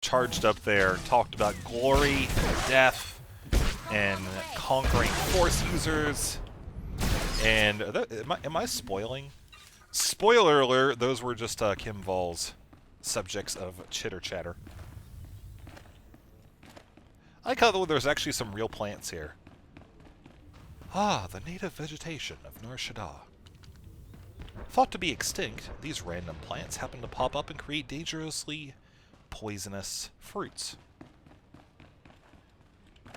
charged up there, talked about glory, death, and conquering Force users. And am I spoiling? Spoiler alert, those were just Kim Vol's subjects of chitter chatter. I like how there's actually some real plants here. Ah, the native vegetation of Nar Shaddaa. Thought to be extinct, these random plants happen to pop up and create dangerously poisonous fruits,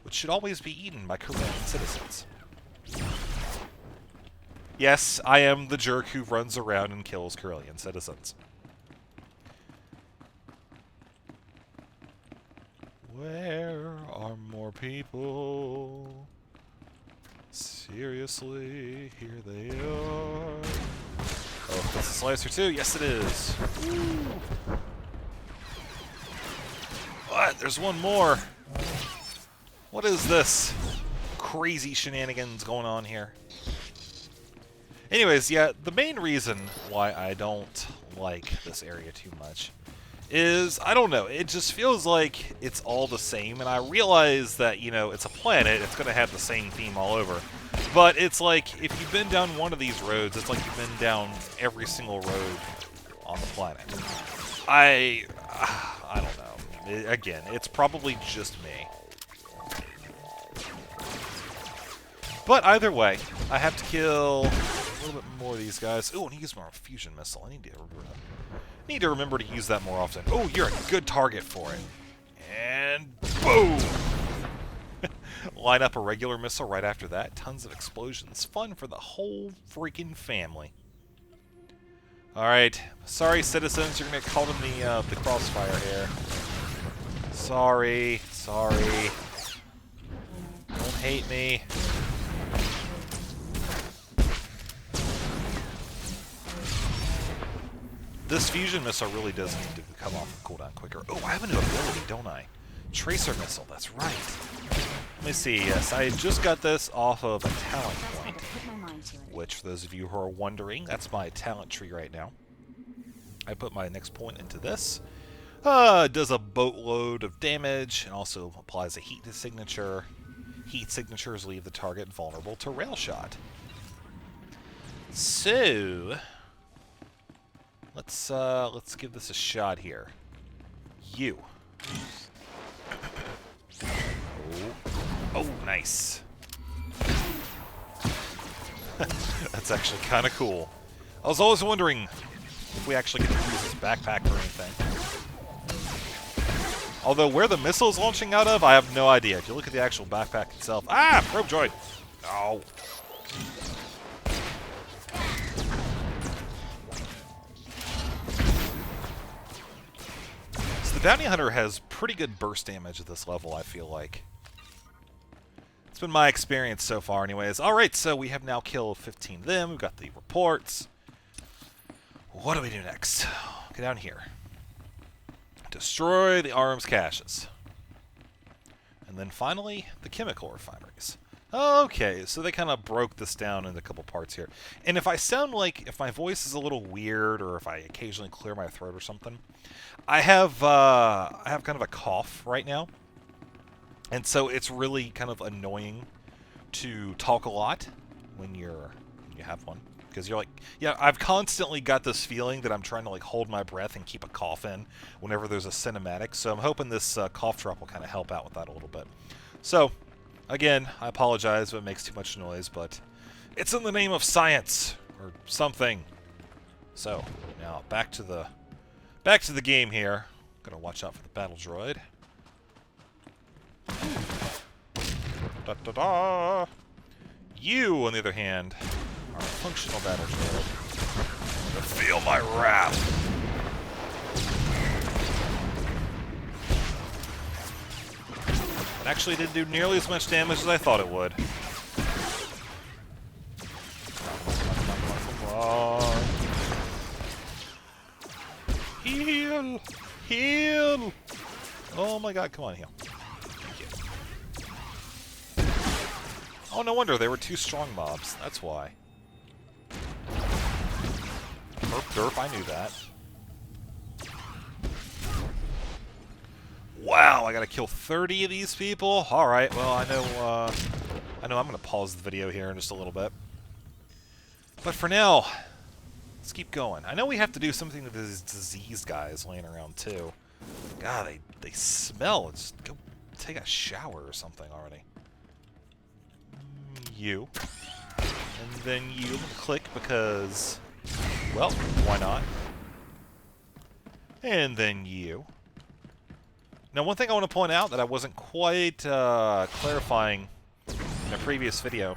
which should always be eaten by Corellian citizens. Yes, I am the jerk who runs around and kills Corellian citizens. Where are more people? Seriously, here they are. Oh, that's a slicer too? Yes, it is. Woo. What? There's one more. What is this crazy shenanigans going on here? Anyways, yeah, the main reason why I don't like this area too much is, I don't know, it just feels like it's all the same, and I realize that, you know, it's a planet, it's going to have the same theme all over. But it's like, if you've been down one of these roads, it's like you've been down every single road on the planet. I don't know. Again, it's probably just me. But either way, I have to kill a little bit more of these guys. Oh, and he uses more fusion missile. I need to remember to use that more often. Oh, you're a good target for it. And boom! Line up a regular missile right after that. Tons of explosions. Fun for the whole freaking family. Alright. Sorry, citizens. You're going to get caught in the crossfire here. Sorry. Sorry. Don't hate me. This fusion missile really does need to come off of cooldown quicker. Oh, I have a new ability, don't I? Tracer missile, that's right. Let me see, yes, I just got this off of a talent point. Which, for those of you who are wondering, that's my talent tree right now. I put my next point into this. It does a boatload of damage, and also applies a heat signature. Heat signatures leave the target vulnerable to rail shot. So let's give this a shot here. You. Oh, nice. That's actually kind of cool. I was always wondering if we actually get to use this backpack or anything. Although where the missile is launching out of, I have no idea. If you look at the actual backpack itself... Ah! Probe droid! Oh. So the Bounty Hunter has pretty good burst damage at this level, I feel like. It's been my experience so far anyways. Alright, so we have now killed 15 of them. We've got the reports. What do we do next? Get down here. Destroy the arms caches. And then finally, the chemical refineries. Okay, so they kind of broke this down into a couple parts here. And if I sound like, if my voice is a little weird, or if I occasionally clear my throat or something, I have kind of a cough right now. And so it's really kind of annoying to talk a lot when you have one. Because you're like, yeah, I've constantly got this feeling that I'm trying to like hold my breath and keep a cough in whenever there's a cinematic. So I'm hoping this cough drop will kind of help out with that a little bit. So, again, I apologize if it makes too much noise, but it's in the name of science or something. So now back to the game here. Gotta watch out for the battle droid. Da da da. You, on the other hand, are a functional battle droid. Feel my wrath. It actually didn't do nearly as much damage as I thought it would. Come on. Heal! Heal! Oh my god, come on, heal. Oh, no wonder, they were two strong mobs. That's why. Derp derp, I knew that. Wow, I gotta kill 30 of these people? Alright, well, I know I'm gonna pause the video here in just a little bit. But for now, let's keep going. I know we have to do something with these diseased guys laying around, too. God, they smell. Just go take a shower or something already. You. And then you click because, well, why not? And then you. Now, one thing I want to point out that I wasn't quite clarifying in a previous video,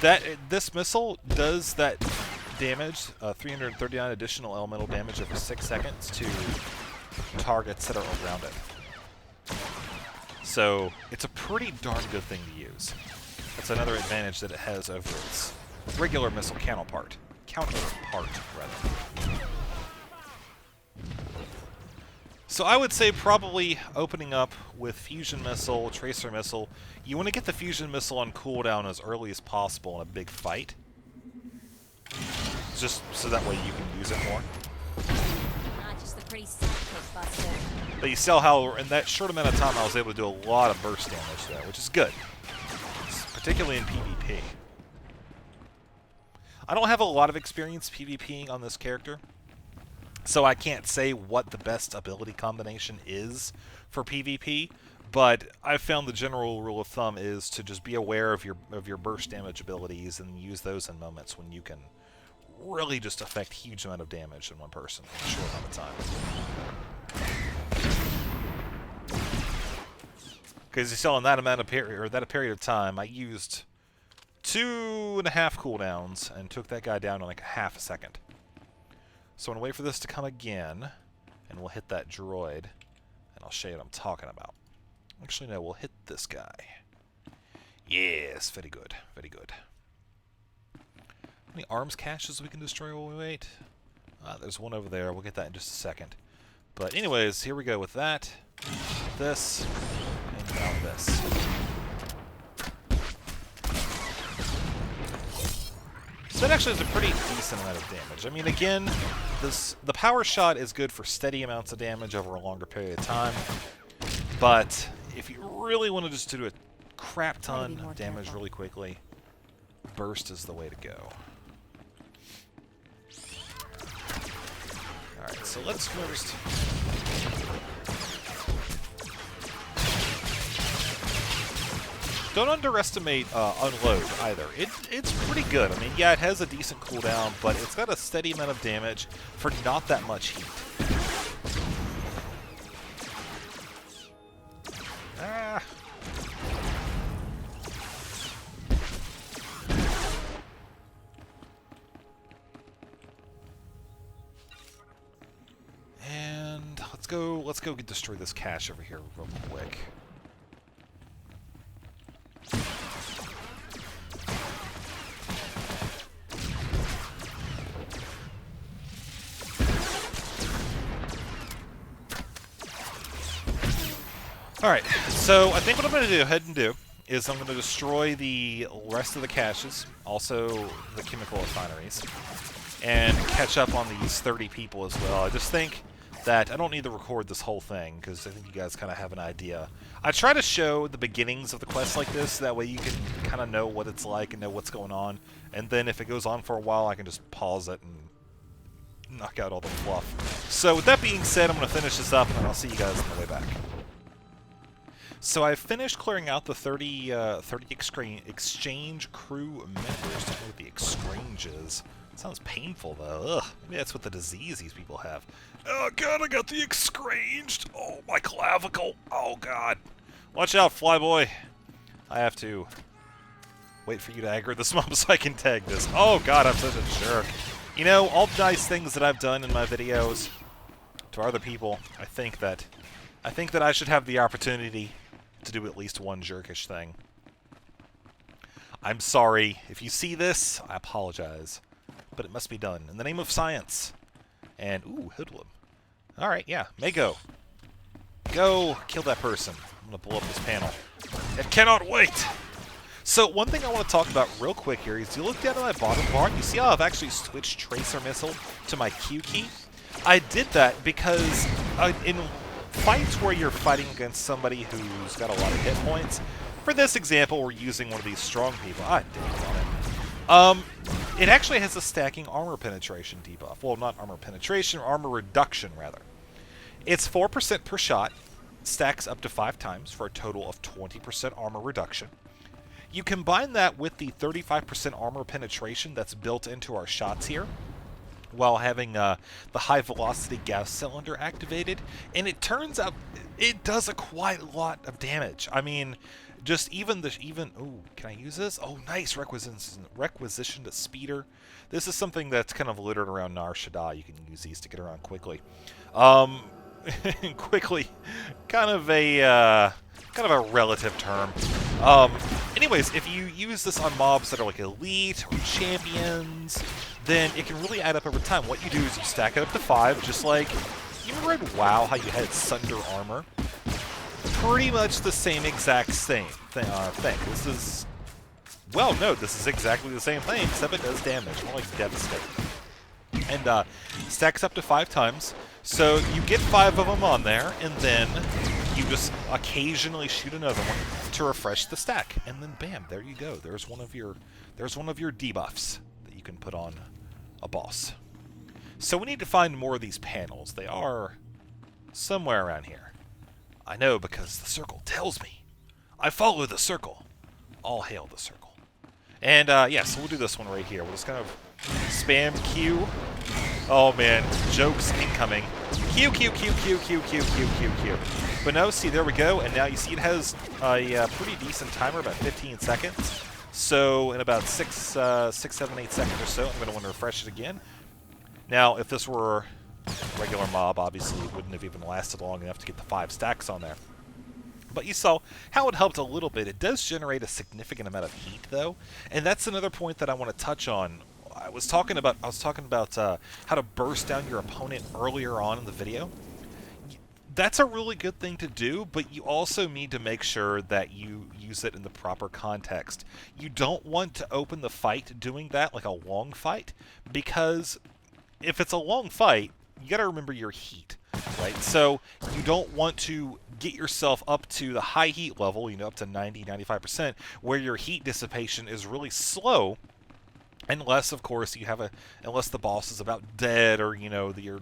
that this missile does that damage, 339 additional elemental damage every 6 seconds to targets that are around it. So, it's a pretty darn good thing to use. That's another advantage that it has over its regular missile counterpart. So I would say probably opening up with Fusion Missile, Tracer Missile. You want to get the Fusion Missile on cooldown as early as possible in a big fight. Just so that way you can use it more. Not just the pretty sidekick buster. But you see how in that short amount of time I was able to do a lot of burst damage there, which is good. Particularly in PvP. I don't have a lot of experience PvPing on this character, so I can't say what the best ability combination is for PvP, but I've found the general rule of thumb is to just be aware of your burst damage abilities and use those in moments when you can really just affect huge amount of damage in one person in a short amount of time. Because you saw in that amount of period, or that period of time, I used 2.5 cooldowns and took that guy down in like half a second. So I'm going to wait for this to come again, and we'll hit that droid, and I'll show you what I'm talking about. Actually, no, we'll hit this guy. Yes, very good, very good. Any arms caches we can destroy while we wait? There's one over there. We'll get that in just a second. But anyways, here we go with that, this, and now this. So that actually is a pretty decent amount of damage. I mean, again, the power shot is good for steady amounts of damage over a longer period of time. But if you really want to just do a crap ton of damage really quickly, burst is the way to go. Alright, so let's first... Don't underestimate Unload, either. It's pretty good. I mean, yeah, it has a decent cooldown, but it's got a steady amount of damage for not that much heat. Ah. And let's go destroy this cache over here real quick. Alright, so I think what I'm going to go ahead and do is I'm going to destroy the rest of the caches, also the chemical refineries, and catch up on these 30 people as well. I just think that I don't need to record this whole thing, because I think you guys kind of have an idea. I try to show the beginnings of the quest like this, that way you can kind of know what it's like and know what's going on, and then if it goes on for a while, I can just pause it and knock out all the fluff. So with that being said, I'm going to finish this up, and then I'll see you guys on the way back. So I've finished clearing out the 30 exchange crew members. Don't know what the exchange is. It sounds painful, though. Ugh, maybe that's what the disease these people have. Oh, God, I got the exchanged. Oh, my clavicle. Oh, God. Watch out, Flyboy. I have to wait for you to aggro this mob so I can tag this. Oh, God, I'm such a jerk. You know, all the nice things that I've done in my videos to other people, I think that I should have the opportunity to do at least one jerkish thing. I'm sorry. If you see this, I apologize. But it must be done. In the name of science. And, ooh, Hoodlum. Alright, yeah, Mako. Go kill that person. I'm going to blow up this panel. It cannot wait! So, one thing I want to talk about real quick here is you look down at my bottom bar, you see how I've actually switched Tracer Missile to my Q key? I did that because fights where you're fighting against somebody who's got a lot of hit points, for this example, we're using one of these strong people. Ah, damn it. It actually has a stacking armor penetration debuff. Well, not armor penetration, armor reduction, rather. It's 4% per shot, stacks up to 5 times for a total of 20% armor reduction. You combine that with the 35% armor penetration that's built into our shots here, while having the high velocity gas cylinder activated, and it turns out it does quite a lot of damage. I mean, just ooh, can I use this? Oh, nice, requisitioned speeder. This is something that's kind of littered around Nar Shaddaa. You can use these to get around quickly. Quickly, kind of a relative term. Anyways, if you use this on mobs that are like elite or champions, then it can really add up over time. What you do is you stack it up to 5, just like you remember in WoW how you had Sunder armor. Pretty much the same exact thing. This is, well, no, this is exactly the same thing, except it does damage, more like Devastate. And stacks up to 5 times. So you get 5 of them on there, and then you just occasionally shoot another one to refresh the stack, and then bam, there you go. There's one of your debuffs that you can put on a boss. So we need to find more of these panels. They are somewhere around here. I know because the circle tells me. I follow the circle. All hail the circle. And yeah, so we'll do this one right here. We'll just kind of spam Q. Oh man, jokes incoming. Q, Q, Q, Q, Q, Q, Q, Q, Q. But no, see, there we go. And now you see it has a pretty decent timer, about 15 seconds. So in about 6, 7, 8 seconds or so, I'm going to want to refresh it again. Now, if this were a regular mob, obviously it wouldn't have even lasted long enough to get the 5 stacks on there. But you saw how it helped a little bit. It does generate a significant amount of heat, though. And that's another point that I want to touch on. I was talking about how to burst down your opponent earlier on in the video. That's a really good thing to do, but you also need to make sure that you use it in the proper context. You don't want to open the fight doing that like a long fight, because if it's a long fight, you got to remember your heat, right? So you don't want to get yourself up to the high heat level, up to 90, 95%, where your heat dissipation is really slow. Unless, of course, unless the boss is about dead, or the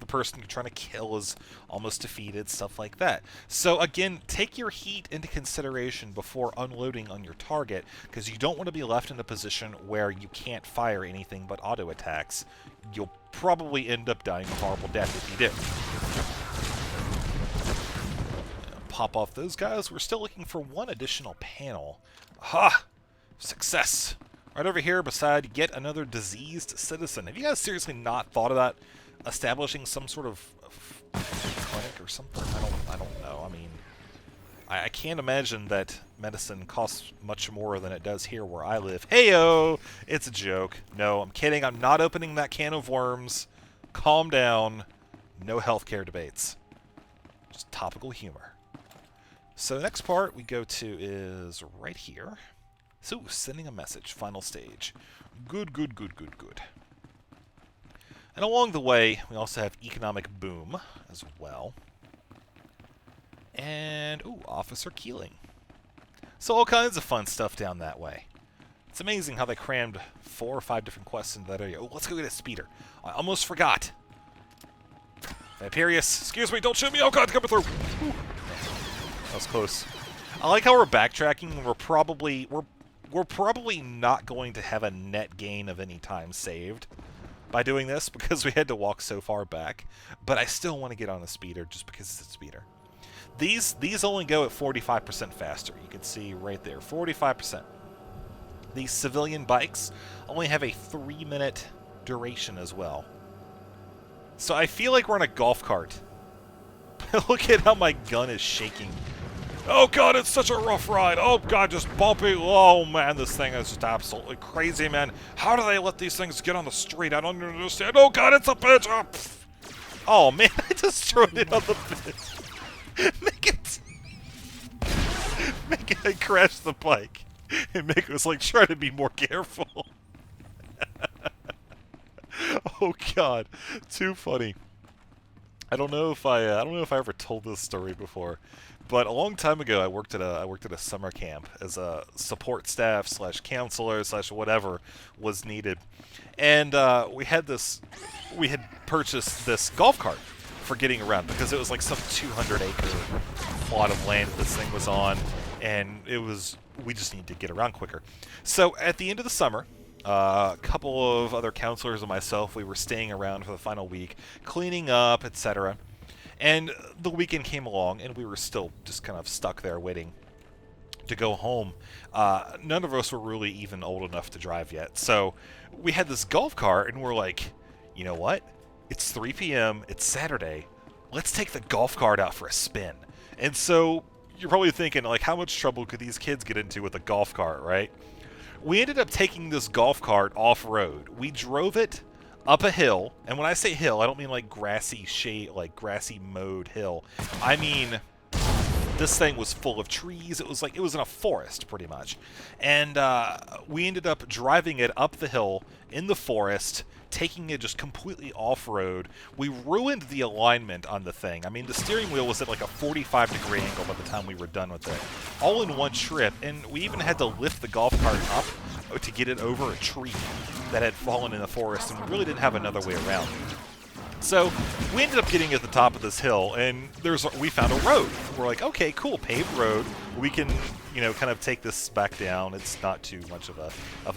person you're trying to kill is almost defeated, stuff like that. So again, take your heat into consideration before unloading on your target, because you don't want to be left in a position where you can't fire anything but auto attacks. You'll probably end up dying a horrible death if you do. Pop off those guys. We're still looking for one additional panel. Aha! Success! Right over here beside yet another diseased citizen. Have you guys seriously not thought about establishing some sort of clinic or something? I don't know. I mean, I can't imagine that medicine costs much more than it does here where I live. Heyo! It's a joke. No, I'm kidding. I'm not opening that can of worms. Calm down. No healthcare debates. Just topical humor. So the next part we go to is right here. So, sending a message, final stage. Good, good, good, good, good. And along the way, we also have economic boom as well. And, ooh, Officer Keeling. So all kinds of fun stuff down that way. It's amazing how they crammed 4 or 5 different quests into that area. Oh, let's go get a speeder. I almost forgot. Viperius, excuse me, don't shoot me. Oh god, coming through. Ooh. That was close. I like how we're backtracking. We're probably not going to have a net gain of any time saved by doing this, because we had to walk so far back. But I still want to get on a speeder just because it's a speeder. These only go at 45% faster. You can see right there, 45%. These civilian bikes only have a 3-minute duration as well. So I feel like we're on a golf cart. Look at how my gun is shaking. Oh god, it's such a rough ride. Oh god, just bumpy. Oh man, this thing is just absolutely crazy, man. How do they let these things get on the street? I don't understand. Oh god, it's a bitch. Oh man, I destroyed it on the bitch. Make it crash the bike. And make us like try to be more careful. Oh god, too funny. I don't know if I don't know if I ever told this story before, but a long time ago I worked at a summer camp as a support staff slash counselor slash whatever was needed, and we had purchased this golf cart for getting around because it was like some 200-acre plot of land this thing was on, and we just need to get around quicker. So at the end of the summer, a couple of other counselors and myself, we were staying around for the final week, cleaning up, etc. And the weekend came along, and we were still just kind of stuck there waiting to go home. None of us were really even old enough to drive yet. So we had this golf cart, and we're like, you know what? It's 3 p.m., it's Saturday. Let's take the golf cart out for a spin. And so you're probably thinking, like, how much trouble could these kids get into with a golf cart, right? We ended up taking this golf cart off-road. We drove it up a hill, and when I say hill, I don't mean like grassy mowed hill. I mean, this thing was full of trees. It was in a forest, pretty much. And we ended up driving it up the hill in the forest, taking it just completely off-road. We ruined the alignment on the thing. I mean, the steering wheel was at like a 45-degree angle by the time we were done with it. All in one trip, and we even had to lift the golf cart up to get it over a tree that had fallen in the forest, and we really didn't have another way around. So we ended up getting at the top of this hill, and we found a road. We're like, okay, cool, paved road. We can, kind of take this back down. It's not too much of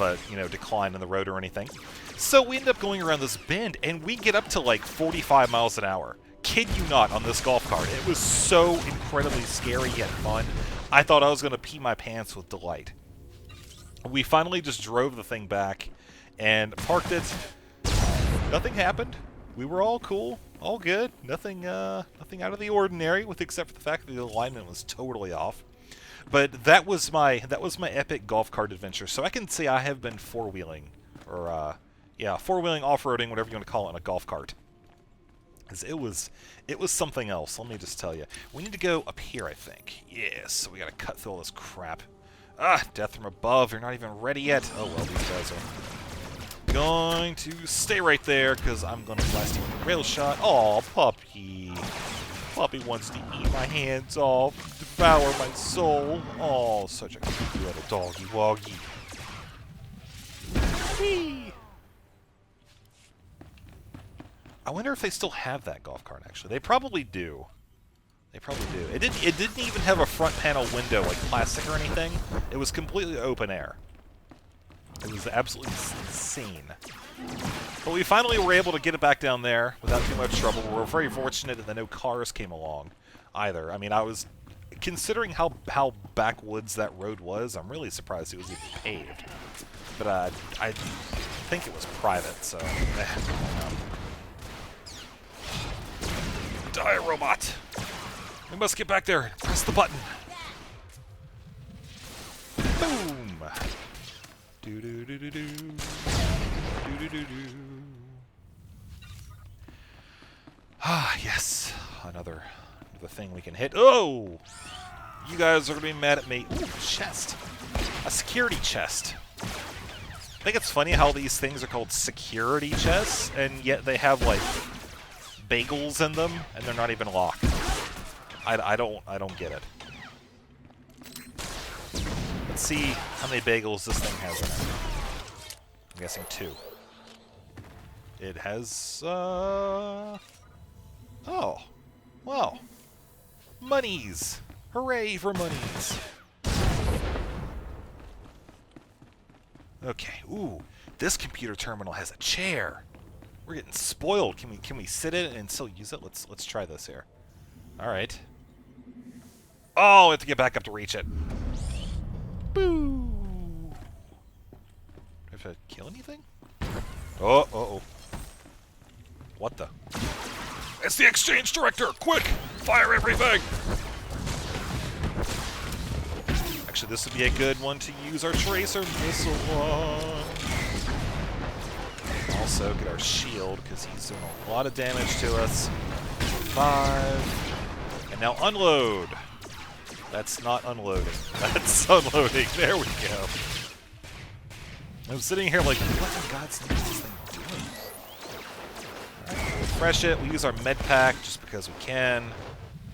a decline in the road or anything. So we end up going around this bend, and we get up to like 45 miles an hour. Kid you not, on this golf cart. It was so incredibly scary yet fun. I thought I was going to pee my pants with delight. We finally just drove the thing back and parked it. Nothing happened. We were all cool, all good. Nothing out of the ordinary, with except for the fact that the alignment was totally off. But that was my epic golf cart adventure. So I can say I have been four-wheeling, or four-wheeling, off-roading, whatever you want to call it, in a golf cart. Because it was something else. Let me just tell you. We need to go up here, I think. Yes, so we got to cut through all this crap. Death from above. You're not even ready yet. Oh well, these guys are going to stay right there because I'm going to blast you with a rail shot. Aw, puppy. Puppy wants to eat my hands off, devour my soul. Oh, such a cute little doggy woggy. Whee! I wonder if they still have that golf cart, actually. They probably do. They probably do. It didn't even have a front panel window, like plastic or anything. It was completely open air. It was absolutely insane. But we finally were able to get it back down there without too much trouble. We were very fortunate that no cars came along either. I mean, I was... Considering how backwoods that road was, I'm really surprised it was even paved. But I think it was private, so... Die, robot! We must get back there. Press the button. Boom! Do-do-do-do-do. Do-do-do-do. Ah, yes. Another thing we can hit. Oh! You guys are going to be mad at me. Ooh, chest. A security chest. I think it's funny how these things are called security chests, and yet they have, like, bagels in them, and they're not even locked. I don't get it. Let's see how many bagels this thing has in it. I'm guessing 2. It has, oh. Wow. Monies! Hooray for monies! Okay, ooh. This computer terminal has a chair. We're getting spoiled. Can we sit in it and still use it? Let's try this here. Alright. Oh, we have to get back up to reach it. Boo! Do I have to kill anything? Oh, uh-oh. What the? It's the exchange director! Quick! Fire everything! Actually, this would be a good one to use our tracer missile on. Also, get our shield, because he's doing a lot of damage to us. 5. And now unload! That's not unloading. That's unloading. There we go. I'm sitting here like, what in God's name is this thing doing? Alright, refresh it. We use our med pack just because we can.